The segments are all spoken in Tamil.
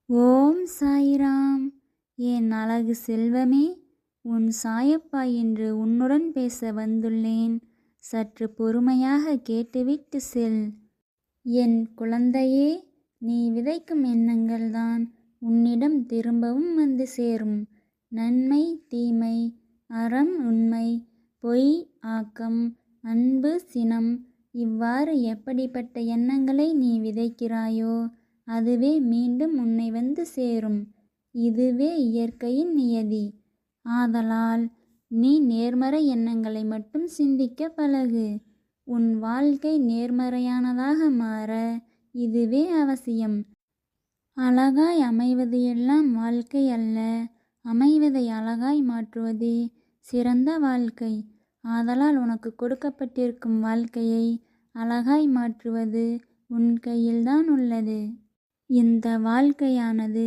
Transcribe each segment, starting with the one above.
ஓம் சாய்ராம். என் அழகு செல்வமே, உன் சாயப்பா என்று உன்னுடன் பேச வந்துள்ளேன். சற்று பொறுமையாக கேட்டுவிட்டு செல். என் குழந்தையே, நீ விதைக்கும் எண்ணங்கள்தான் உன்னிடம் திரும்பவும் வந்து சேரும். நன்மை, தீமை, அறம், உண்மை, பொய், ஆக்கம், அன்பு, சினம், இவ்வாறு எப்படிப்பட்ட எண்ணங்களை நீ விதைக்கிறாயோ அதுவே மீண்டும் உன்னை வந்து சேரும். இதுவே இயற்கையின் நியதி. ஆதலால் நீ நேர்மறை எண்ணங்களை மட்டும் சிந்திக்க பழகு. உன் வாழ்க்கை நேர்மறையானதாக மாற இதுவே அவசியம். அழகாய் அமைவது எல்லாம் வாழ்க்கை அல்ல, அமைவதை அழகாய் மாற்றுவதே சிறந்த வாழ்க்கை. ஆதலால் உனக்கு கொடுக்கப்பட்டிருக்கும் வாழ்க்கையை அழகாய் மாற்றுவது உன் கையில்தான் உள்ளது. இந்த வாழ்க்கையானது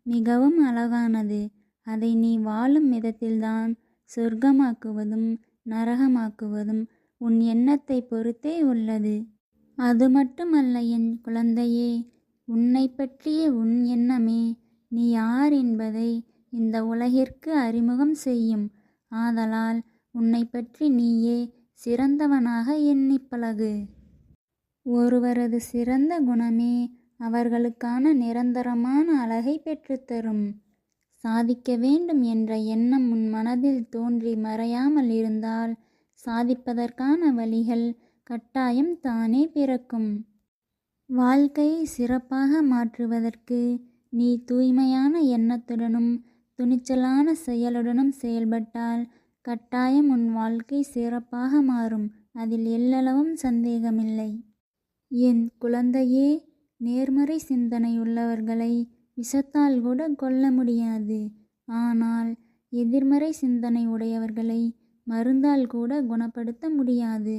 மிகவும் அழகானது. அதை நீ வாழும் விதத்தில்தான் சொர்க்கமாக்குவதும் நரகமாக்குவதும் உன் எண்ணத்தை பொறுத்தே உள்ளது. அது மட்டுமல்ல என் குழந்தையே, உன்னை பற்றிய உன் எண்ணமே நீ யார் என்பதை இந்த உலகிற்கு அறிமுகம் செய்யும். ஆதலால் உன்னை பற்றி நீயே சிறந்தவனாக எண்ணிப் பழகு. ஒருவரது சிறந்த குணமே அவர்களுக்கான நிரந்தரமான அழகை பெற்றுத்தரும். சாதிக்க வேண்டும் என்ற எண்ணம் உன் மனதில் தோன்றி மறையாமல் இருந்தால் சாதிப்பதற்கான வழிகள் கட்டாயம் தானே பிறக்கும். வாழ்க்கையை சிறப்பாக மாற்றுவதற்கு நீ தூய்மையான எண்ணத்துடனும் துணிச்சலான செயலுடனும் செயல்பட்டால் கட்டாயம் உன் வாழ்க்கை சிறப்பாக மாறும். அதில் எல்லளவும் சந்தேகமில்லை. என் குழந்தையே, நேர்மறை சிந்தனை உள்ளவர்களை விஷத்தால் கூட கொல்ல முடியாது. ஆனால் எதிர்மறை சிந்தனை உடையவர்களை மருந்தால் கூட குணப்படுத்த முடியாது.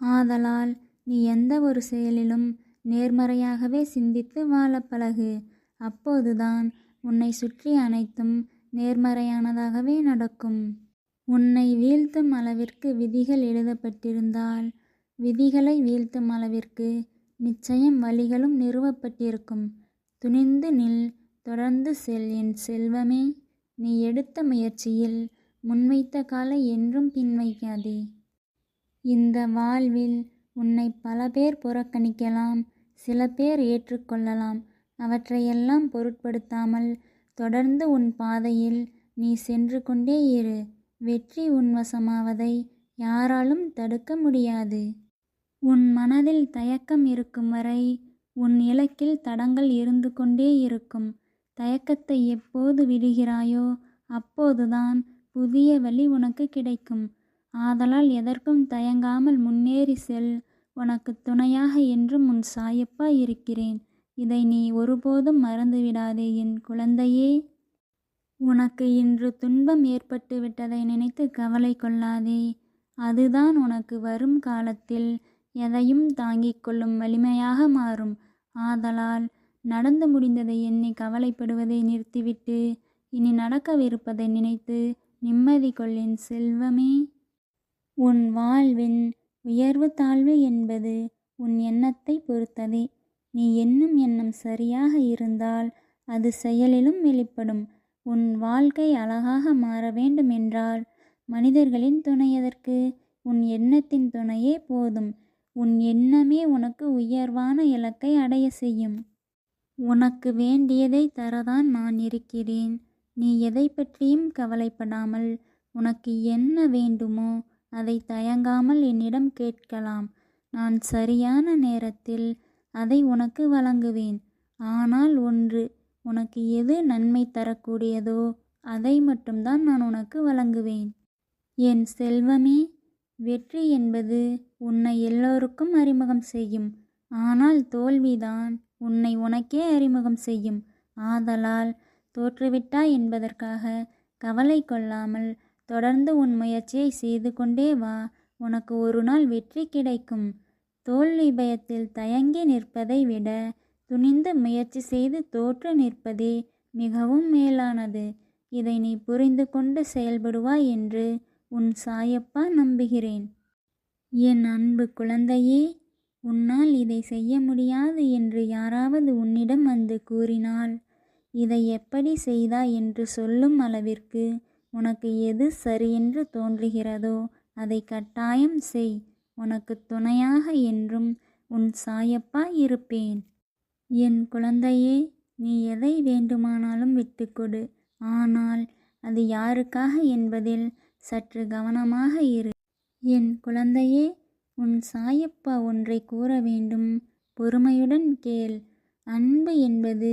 ஆதலால் நீ எந்த ஒரு செயலிலும் நேர்மறையாகவே சிந்தித்து வாழ பழகு. அப்போதுதான் உன்னை சுற்றி அனைத்தும் நேர்மறையானதாகவே நடக்கும். உன்னை வீழ்த்தும் அளவிற்கு விதிகள் எழுதப்பட்டிருந்தால் விதிகளை வீழ்த்தும் அளவிற்கு நிச்சயம் வழிகளும் நிறுவப்பட்டிருக்கும். துணிந்து நில், தொடர்ந்து செல் என் செல்வமே. நீ எடுத்த முயற்சியில் முன்வைத்த காலை என்றும் பின்வைக்காதே. இந்த வாழ்வில் உன்னை பல பேர் புறக்கணிக்கலாம், சில பேர் ஏற்றுக்கொள்ளலாம். அவற்றையெல்லாம் பொருட்படுத்தாமல் தொடர்ந்து உன் பாதையில் நீ சென்று கொண்டே இரு. வெற்றி உன் வசமாவதை யாராலும் தடுக்க முடியாது. உன் மனதில் தயக்கம் இருக்கும் வரை உன் இலக்கில் தடங்கள் இருந்து கொண்டே இருக்கும். தயக்கத்தை எப்போது விடுகிறாயோ அப்போதுதான் புதிய வழி உனக்கு கிடைக்கும். ஆதலால் எதற்கும் தயங்காமல் முன்னேறி செல். உனக்கு துணையாக என்றும் உன் சாயப்பா இருக்கிறேன். இதை நீ ஒருபோதும் மறந்துவிடாதே என் குழந்தையே. உனக்கு இன்று துன்பம் ஏற்பட்டு விட்டதை நினைத்து கவலை கொள்ளாதே. அதுதான் உனக்கு வரும் காலத்தில் எதையும் தாங்கிக் கொள்ளும் வலிமையாக மாறும். ஆதலால் நடந்து முடிந்ததை எண்ணி கவலைப்படுவதை நிறுத்திவிட்டு இனி நடக்கவிருப்பதை நினைத்து நிம்மதி கொள் என் செல்வமே. உன் வாழ்வின் உயர்வு தாழ்வு என்பது உன் எண்ணத்தை பொறுத்ததே. நீ எண்ணும் எண்ணம் சரியாக இருந்தால் அது செயலிலும் வெளிப்படும். உன் வாழ்க்கை அழகாக மாற வேண்டும் என்றால் மனிதர்களின் துணை எதற்கு? உன் எண்ணத்தின் துணையே போதும். உன் எண்ணமே உனக்கு உயர்வான இலக்கை அடைய செய்யும். உனக்கு வேண்டியதை தரதான் நான் இருக்கிறேன். நீ எதை பற்றியும் கவலைப்படாமல் உனக்கு என்ன வேண்டுமோ அதை தயங்காமல் என்னிடம் கேட்கலாம். நான் சரியான நேரத்தில் அதை உனக்கு வழங்குவேன். ஆனால் ஒன்று, உனக்கு எது நன்மை தரக்கூடியதோ அதை மட்டும்தான் நான் உனக்கு வழங்குவேன். என் செல்வமே, வெற்றி என்பது உன்னை எல்லோருக்கும் அறிமுகம் செய்யும். ஆனால் தோல்விதான் உன்னை உனக்கே அறிமுகம் செய்யும். ஆதலால் தோற்றுவிட்டாய் என்பதற்காக கவலை கொள்ளாமல் தொடர்ந்து உன் முயற்சியை செய்து கொண்டே வா. உனக்கு ஒரு நாள் வெற்றி கிடைக்கும். தோல்வி பயத்தில் தயங்கி நிற்பதை விட துணிந்து முயற்சி செய்து தோற்று நிற்பதே மிகவும் மேலானது. இதை நீ புரிந்து கொண்டு செயல்படுவாய் என்று உன் சாயப்பா நம்புகிறேன். என் அன்பு குழந்தையே, உன்னால் இதை செய்ய முடியாது என்று யாராவது உன்னிடம் வந்து கூறினால் இதை எப்படி செய்தாய் என்று சொல்லும் அளவிற்கு உனக்கு எது சரியென்று தோன்றுகிறதோ அதை கட்டாயம் செய். உனக்கு துணையாக என்றும் உன் சாயப்பா இருப்பேன். என் குழந்தையே, நீ எதை வேண்டுமானாலும் விட்டுக்கொடு. ஆனால் அது யாருக்காக என்பதில் சற்று கவனமாக இரு. என் குழந்தையே, உன் சாயப்பா ஒன்றை கூற வேண்டும். பொறுமையுடன் கேள். அன்பு என்பது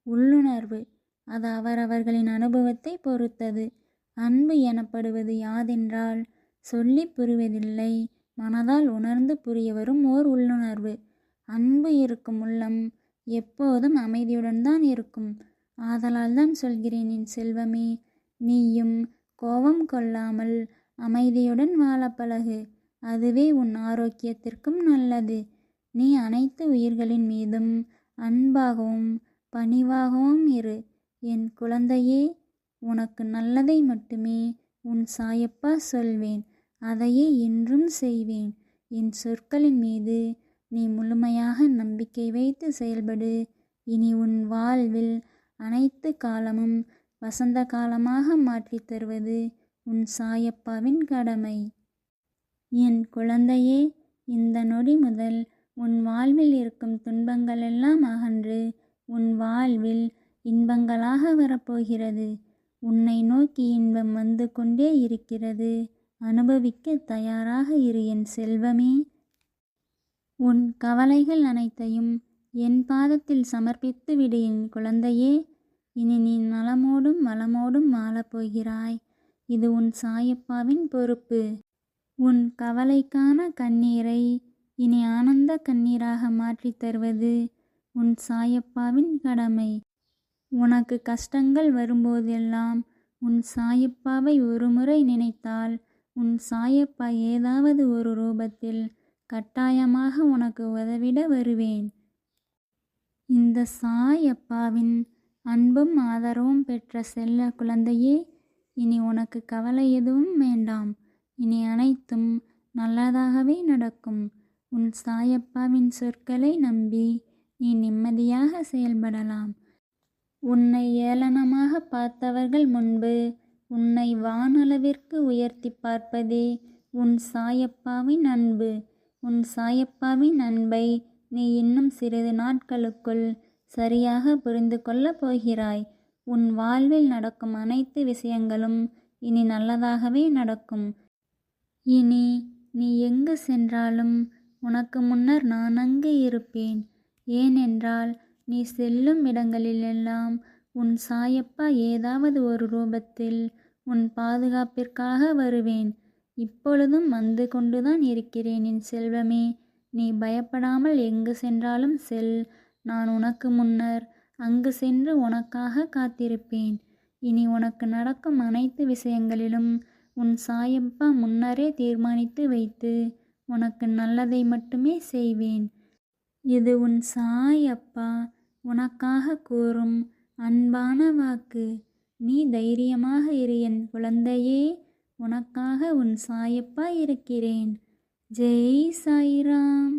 உள்ளுணர்வு. அது அவரவர்களின் அனுபவத்தை பொறுத்தது. அன்பு எனப்படுவது யாதென்றால் சொல்லி புரிவதில்லை, மனதால் உணர்ந்து புரிய வரும் ஓர் உள்ளுணர்வு. அன்பு இருக்கும் உள்ளம் எப்போதும் அமைதியுடன் தான் இருக்கும். ஆதலால் தான் சொல்கிறேன் என் செல்வமே, நீயும் கோபம் கொள்ளாமல் அமைதியுடன் வாழ பழகு. அதுவே உன் ஆரோக்கியத்திற்கும் நல்லது. நீ அனைத்து உயிர்களின் மீதும் அன்பாகவும் பணிவாகவும் இரு. என் குழந்தையே, உனக்கு நல்லதை மட்டுமே உன் சாயப்பா சொல்வேன். அதையே என்றும் செய்வேன். என் சொற்களின் மீது நீ முழுமையாக நம்பிக்கை வைத்து செயல்படு. இனி உன் வாழ்வில் அனைத்து காலமும் வசந்த காலமாக மாற்றித் தருவது உன் சாயப்பாவின் கடமை. என் குழந்தையே, இந்த நொடி முதல் உன் வாழ்வில் இருக்கும் துன்பங்கள் எல்லாம் அகன்று உன் வாழ்வில் இன்பங்களாக வரப்போகிறது. உன்னை நோக்கி இன்பம் வந்து கொண்டே இருக்கிறது. அனுபவிக்க தயாராக இரு என் செல்வமே. உன் கவலைகள் அனைத்தையும் என் பாதத்தில் சமர்ப்பித்து விடு என் குழந்தையே. இனி நீ நலமோடும் வளமோடும் வாழப்போகிறாய். இது உன் சாயப்பாவின் பொறுப்பு. உன் கவலைக்கான கண்ணீரை இனி ஆனந்த கண்ணீராக மாற்றித் தருவது உன் சாயப்பாவின் கடமை. உனக்கு கஷ்டங்கள் வரும்போதெல்லாம் உன் சாயப்பாவை ஒரு முறை நினைத்தால் உன் சாயப்பா ஏதாவது ஒரு ரூபத்தில் கட்டாயமாக உனக்கு உதவிட வருவேன். இந்த சாயப்பாவின் அன்பும் ஆதரவும் பெற்ற செல்ல குழந்தையே, இனி உனக்கு கவலை எதுவும் வேண்டாம். இனி அனைத்தும் நல்லதாகவே நடக்கும். உன் சாயப்பாவின் சொற்களை நம்பி நீ நிம்மதியாக செயல்படலாம். உன்னை ஏளனமாக பார்த்தவர்கள் முன்பு உன்னை வானளவிற்கு உயர்த்தி பார்ப்பதே உன் சாயப்பாவின் அன்பு. உன் சாயப்பாவின் அன்பை நீ இன்னும் சிறிது நாட்களுக்குள் சரியாக புரிந்து கொள்ளப் போகிறாய். உன் வாழ்வில் நடக்கும் அனைத்து விஷயங்களும் இனி நல்லதாகவே நடக்கும். இனி நீ எங்கு சென்றாலும் உனக்கு முன்னர் நான் அங்கு இருப்பேன். ஏனென்றால் நீ செல்லும் இடங்களிலெல்லாம் உன் சாயப்பா ஏதாவது ஒரு ரூபத்தில் உன் பாதுகாப்பிற்காக வருவேன். இப்பொழுதும் வந்து கொண்டுதான் இருக்கிறேன் என் செல்வமே. நீ பயப்படாமல் எங்கு சென்றாலும் செல். நான் உனக்கு முன்னர் அங்கு சென்று உனக்காக காத்திருப்பேன். இனி உனக்கு நடக்கும் அனைத்து விஷயங்களிலும் உன் சாயப்பா முன்னரே தீர்மானித்து வைத்து உனக்கு நல்லதை மட்டுமே செய்வேன். இது உன் சாயப்பா உனக்காக கூறும் அன்பான வாக்கு. நீ தைரியமாக இரு என் குழந்தையே. உனக்காக உன் சாயப்பா இருக்கிறேன். ஜெய் சாய்ராம்.